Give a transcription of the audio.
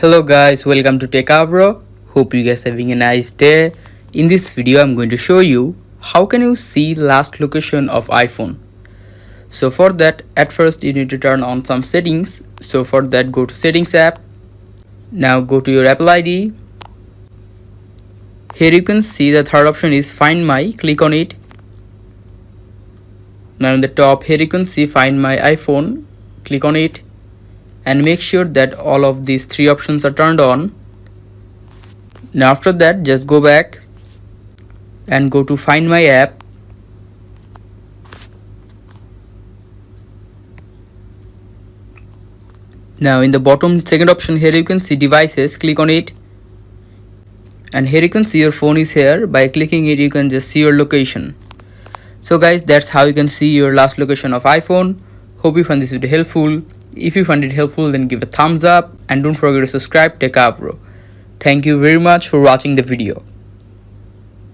Hello guys, welcome to Techavro. Hope you guys are having a nice day. In this video I'm going to show you how can you see last location of iPhone. So for that, at first you need to turn on some settings. So for that, go to settings app. Now go to your Apple ID. Here you can see the third option is Find My. Click on it. Now in the top here you can see Find My iPhone. Click on it and make sure that all of these three options are turned on. Now after that, just go back and go to Find My app. Now in the bottom second option here you can see devices. Click on it and here you can see your phone is here. By clicking it you can just see your location. So guys, that's how you can see your last location of iPhone. Hope you found this video helpful. If you find it helpful, then give a thumbs up and don't forget to subscribe to Techavro. Thank you very much for watching the video.